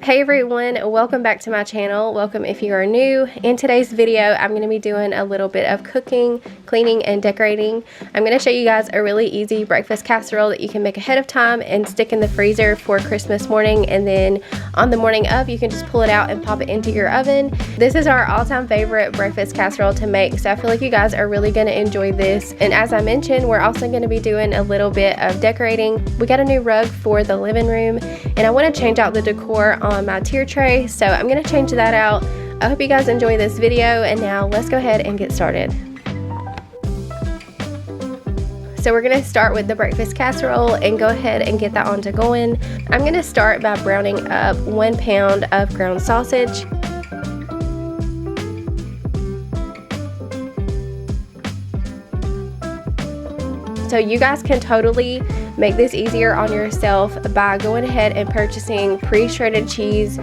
Hey everyone, welcome back to my channel. Welcome if you are new. In today's video, I'm going to be doing a little bit of cooking, cleaning, and decorating. I'm going to show you guys a really easy breakfast casserole that you can make ahead of time and stick in the freezer for Christmas morning, and then on the morning of, you can just pull it out and pop it into your oven. This is our all-time favorite breakfast casserole to make, so I feel like you guys are really going to enjoy this. And as I mentioned, we're also going to be doing a little bit of decorating. We got a new rug for the living room, and I want to change out the decor on my tier tray, so I'm going to change that out. I hope you guys enjoy this video, and now let's go ahead and get started. So we're going to start with the breakfast casserole and go ahead and get that on to going. I'm going to start by browning up 1 pound of ground sausage. So you guys can totally make this easier on yourself by going ahead and purchasing pre-shredded cheese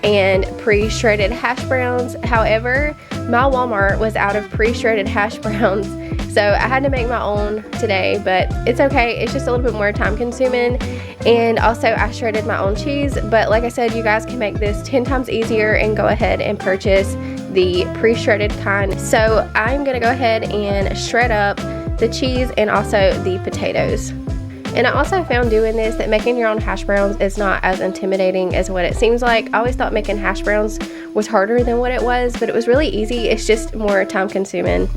and pre-shredded hash browns. However, my Walmart was out of pre-shredded hash browns, so I had to make my own today, but it's okay. It's just a little bit more time consuming, and also I shredded my own cheese, but like I said, you guys can make this 10 times easier and go ahead and purchase the pre-shredded kind. So I'm gonna go ahead and shred up the cheese and also the potatoes. And I also found doing this that making your own hash browns is not as intimidating as what it seems like. I always thought making hash browns was harder than what it was, but it was really easy. It's just more time consuming.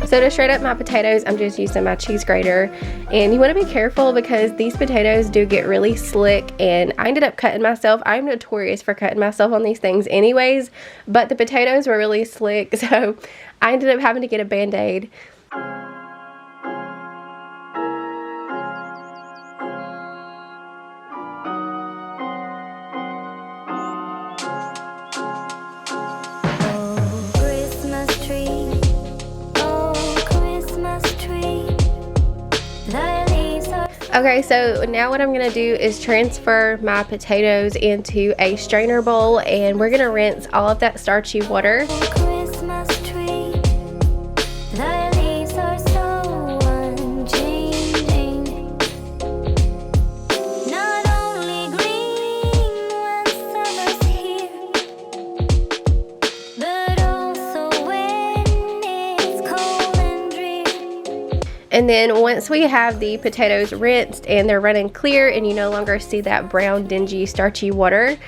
So to shred up my potatoes, I'm just using my cheese grater, and you want to be careful because these potatoes do get really slick, and I ended up cutting myself. I'm notorious for cutting myself on these things anyways, but the potatoes were really slick, so I ended up having to get a Band-Aid. Okay, so now what I'm going to do is transfer my potatoes into a strainer bowl, and we're going to rinse all of that starchy water. And then once we have the potatoes rinsed and they're running clear and you no longer see that brown, dingy, starchy water,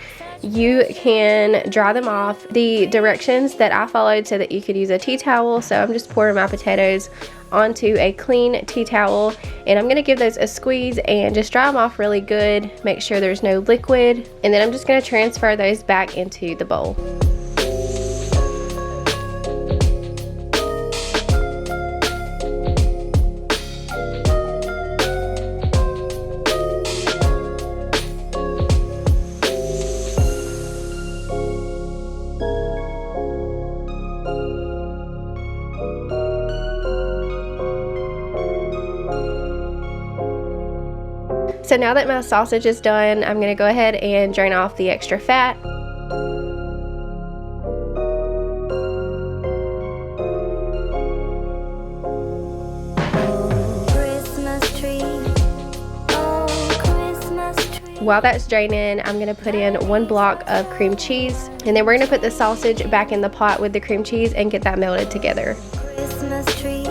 you can dry them off. The directions that I followed so that you could use a tea towel, so I'm just pouring my potatoes onto a clean tea towel, and I'm going to give those a squeeze and just dry them off really good. Make sure there's no liquid, and then I'm just going to transfer those back into the bowl. So now that my sausage is done, I'm going to go ahead and drain off the extra fat. While that's draining, I'm going to put in 1 block of cream cheese, and then we're going to put the sausage back in the pot with the cream cheese and get that melted together. Christmas tree.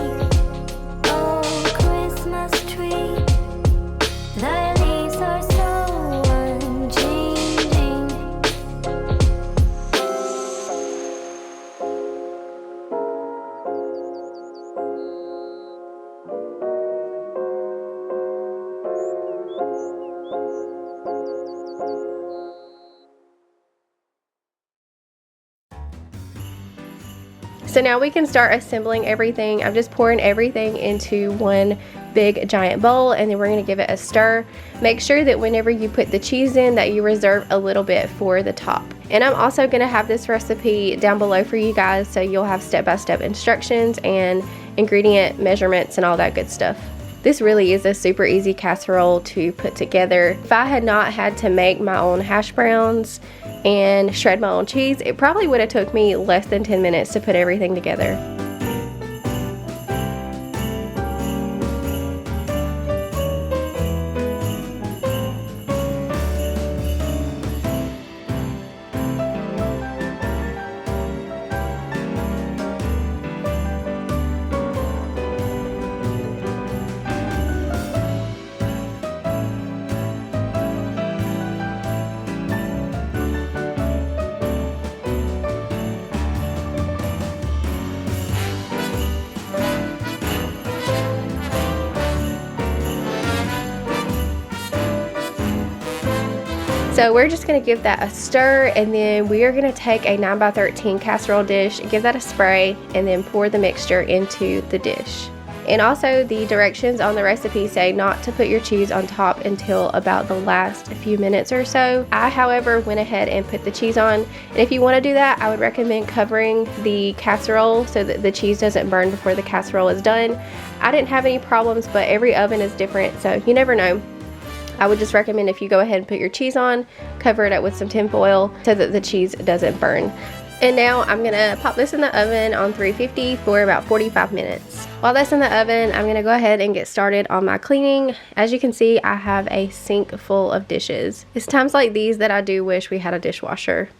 So now we can start assembling everything. I'm just pouring everything into one big giant bowl, and then we're going to give it a stir. Make sure that whenever you put the cheese in that you reserve a little bit for the top. And I'm also going to have this recipe down below for you guys, so you'll have step-by-step instructions and ingredient measurements and all that good stuff. This really is a super easy casserole to put together. If I had not had to make my own hash browns and shred my own cheese, it probably would have took me less than 10 minutes to put everything together. So we're just going to give that a stir, and then we are going to take a 9x13 casserole dish, give that a spray, and then pour the mixture into the dish. And also the directions on the recipe say not to put your cheese on top until about the last few minutes or so. I, however, went ahead and put the cheese on, and if you want to do that, I would recommend covering the casserole so that the cheese doesn't burn before the casserole is done. I didn't have any problems, but every oven is different, so you never know. I would just recommend if you go ahead and put your cheese on, cover it up with some tin foil so that the cheese doesn't burn. And now I'm gonna pop this in the oven on 350 for about 45 minutes. While that's in the oven, I'm gonna go ahead and get started on my cleaning. As you can see, I have a sink full of dishes. It's times like these that I do wish we had a dishwasher.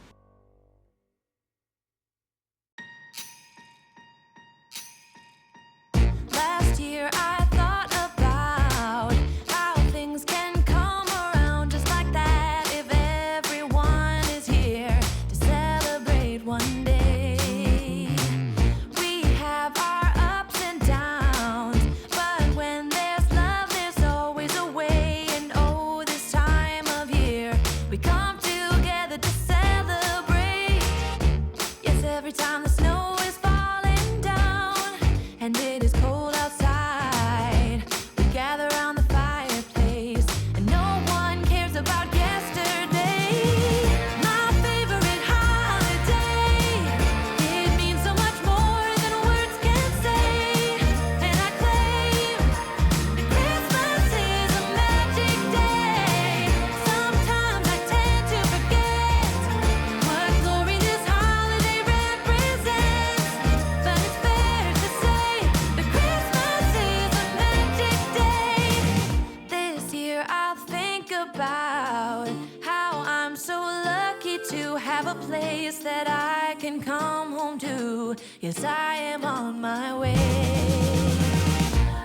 Place that I can come home to. Yes, I am on my way.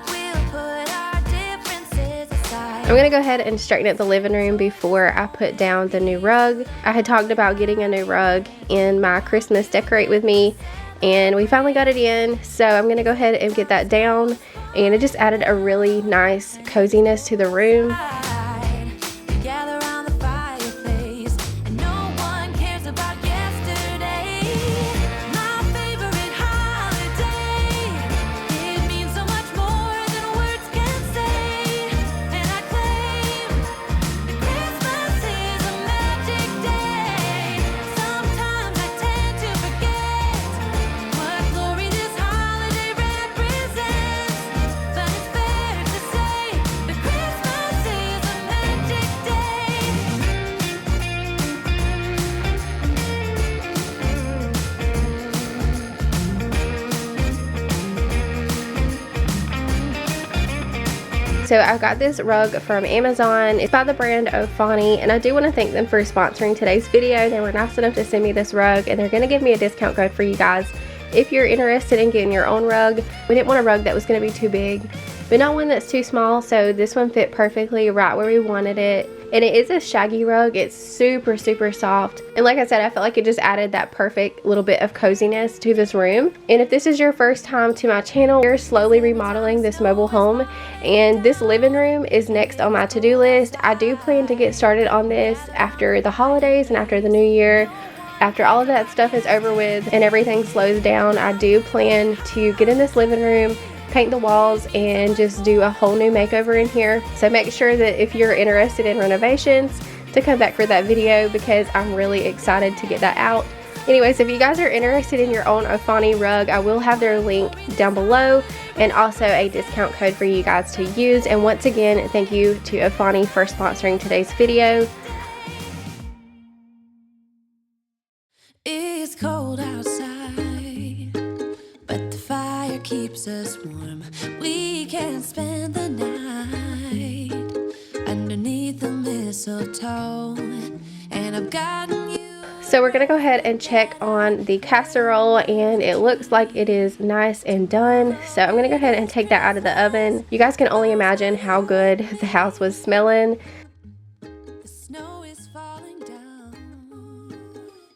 We'll put our differences aside. I'm gonna go ahead and straighten up the living room before I put down the new rug. I had talked about getting a new rug in my Christmas Decorate With Me, and we finally got it in, so I'm gonna go ahead and get that down, and it just added a really nice coziness to the room. So I got this rug from Amazon. It's by the brand Ofani, and I do want to thank them for sponsoring today's video. They were nice enough to send me this rug, and they're going to give me a discount code for you guys if you're interested in getting your own rug. We didn't want a rug that was going to be too big, but not one that's too small, so this one fit perfectly right where we wanted it. And it is a shaggy rug. It's super soft, and like I said, I felt like it just added that perfect little bit of coziness to this room. And if this is your first time to my channel, we're slowly remodeling this mobile home, and this living room is next on my to-do list. I do plan to get started on this after the holidays and after the new year. after all of that stuff is over with and everything slows down, I do plan to get in this living room, paint the walls, and just do a whole new makeover in here. So make sure that if you're interested in renovations to come back for that video, because I'm really excited to get that out. Anyways, if you guys are interested in your own Ofani rug, I will have their link down below and also a discount code for you guys to use. And once again, thank you to Ofani for sponsoring today's video. It's cold outside, but the fire keeps us warm. We can spend the night underneath the mistletoe, and I've gotten you. So we're gonna go ahead and check on the casserole, and it looks like it is nice and done. So I'm gonna go ahead and take that out of the oven. You guys can only imagine how good the house was smelling. The snow is falling down,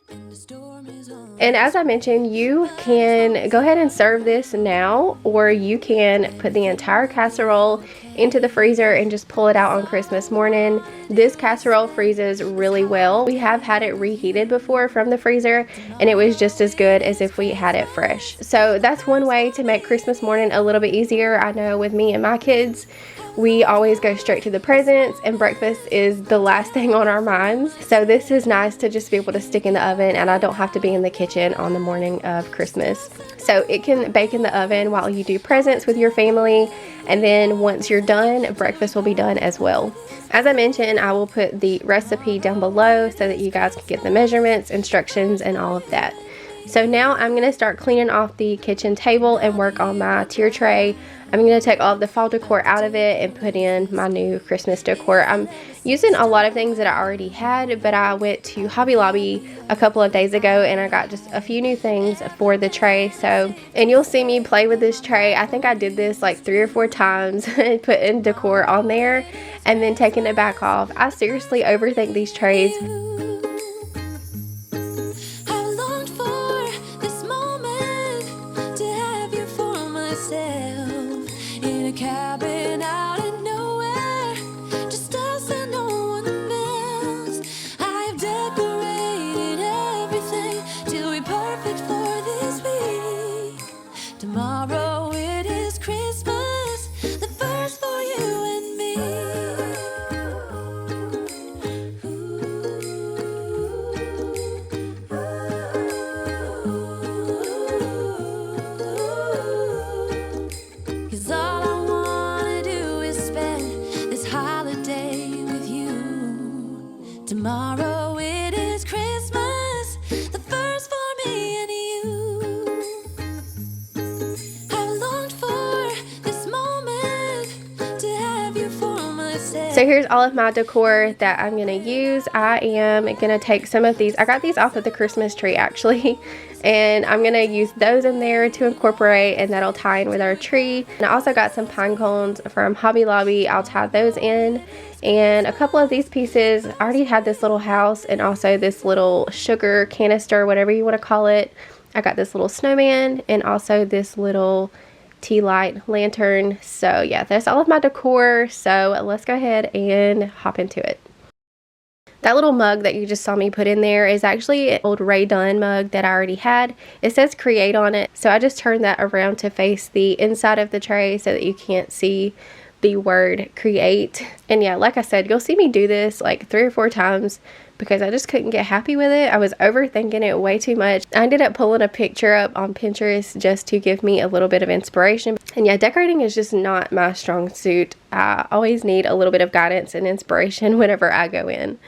and the storm is on. And as I mentioned, you can go ahead and serve this now, or you can put the entire casserole into the freezer and just pull it out on Christmas morning. This casserole freezes really well. We have had it reheated before from the freezer, and it was just as good as if we had it fresh. So that's one way to make Christmas morning a little bit easier. I know with me and my kids, we always go straight to the presents, and breakfast is the last thing on our minds. So this is nice to just be able to stick in the oven, and I don't have to be in the kitchen on the morning of Christmas. So it can bake in the oven while you do presents with your family, and then once you're done, breakfast will be done as well. As I mentioned, I will put the recipe down below so that you guys can get the measurements, instructions, and all of that. So now I'm going to start cleaning off the kitchen table and work on my tier tray. I'm going to take all of the fall decor out of it and put in my new Christmas decor. I'm using a lot of things that I already had, but I went to Hobby Lobby a couple of days ago and I got just a few new things for the tray. So, and you'll see me play with this tray. I think I did this like 3 or 4 times, putting decor on there and then taking it back off. I seriously overthink these trays. Cabin out of nowhere, just us and no one else. I've decorated everything till we're perfect for this week. Tomorrow it is Christmas, the first for you and me. Cause all I wanna do is spend this holiday with you. Tomorrow it is Christmas, the first for me and you. I've longed for this moment to have you for myself. So here's all of my decor that I'm going to use. I am going to take some of these. I got these off of the Christmas tree actually. And I'm going to use those in there to incorporate, and that'll tie in with our tree. And I also got some pine cones from Hobby Lobby. I'll tie those in. And a couple of these pieces, I already had this little house and also this little sugar canister, whatever you want to call it. I got this little snowman and also this little tea light lantern. So yeah, that's all of my decor. So let's go ahead and hop into it. That little mug that you just saw me put in there is actually an old Ray Dunn mug that I already had. It says Create on it, so I just turned that around to face the inside of the tray so that you can't see the word Create. And yeah, like I said, you'll see me do this like 3 or 4 times because I just couldn't get happy with it. I was overthinking it way too much. I ended up pulling a picture up on Pinterest just to give me a little bit of inspiration. And yeah, decorating is just not my strong suit. I always need a little bit of guidance and inspiration whenever I go in.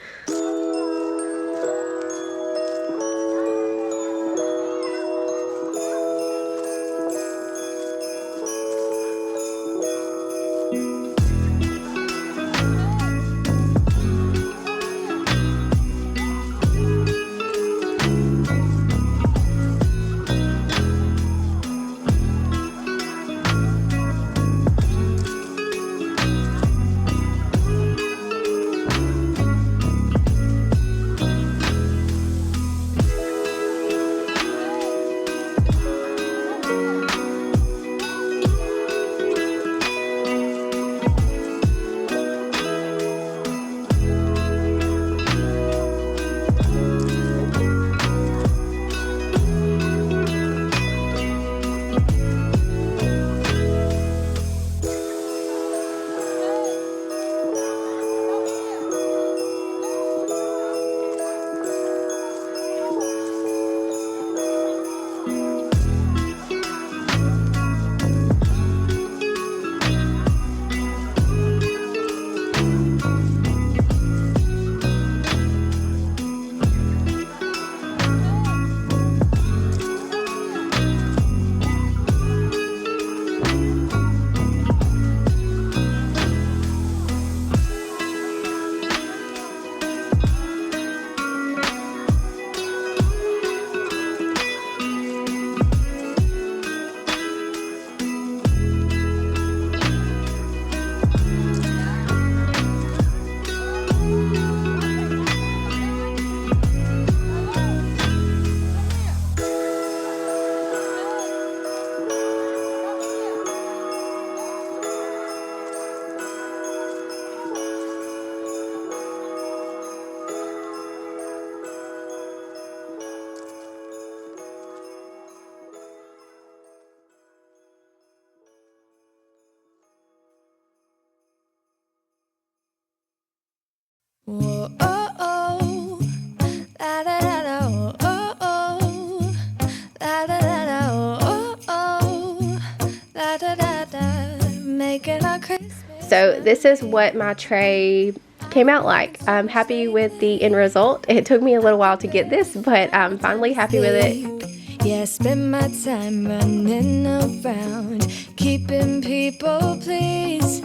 Da da da da, making our Christmas. So this is what my tray came out like. I'm happy with the end result. It took me a little while to get this, but I'm finally happy with it. Yeah, I spend my time running around, keeping people pleased.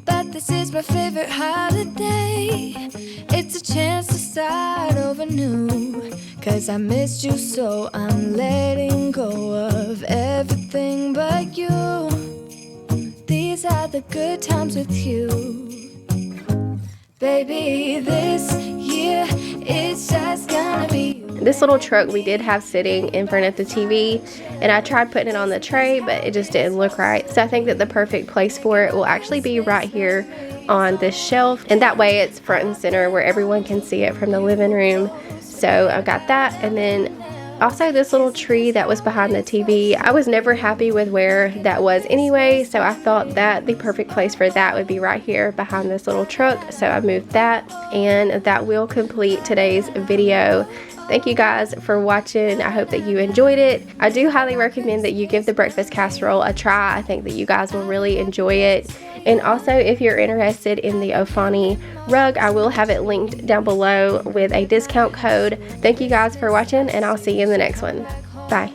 But this is my favorite holiday. It's a chance to start over new. 'Cause I missed you, so I'm letting go of everything but you. These are the good times with you. Baby, this year it's just gonna be you. This little truck we did have sitting in front of the TV, and I tried putting it on the tray, but it just didn't look right. So I think that the perfect place for it will actually be right here on this shelf, and that way it's front and center where everyone can see it from the living room. So I've got that, and then also this little tree that was behind the TV. I was never happy with where that was anyway, so I thought that the perfect place for that would be right here behind this little truck. So I moved that, and that will complete today's video. Thank you guys for watching. I hope that you enjoyed it. I do highly recommend that you give the breakfast casserole a try. I think that you guys will really enjoy it. And also, if you're interested in the Ofani rug, I will have it linked down below with a discount code. Thank you guys for watching, and I'll see you in the next one. Bye.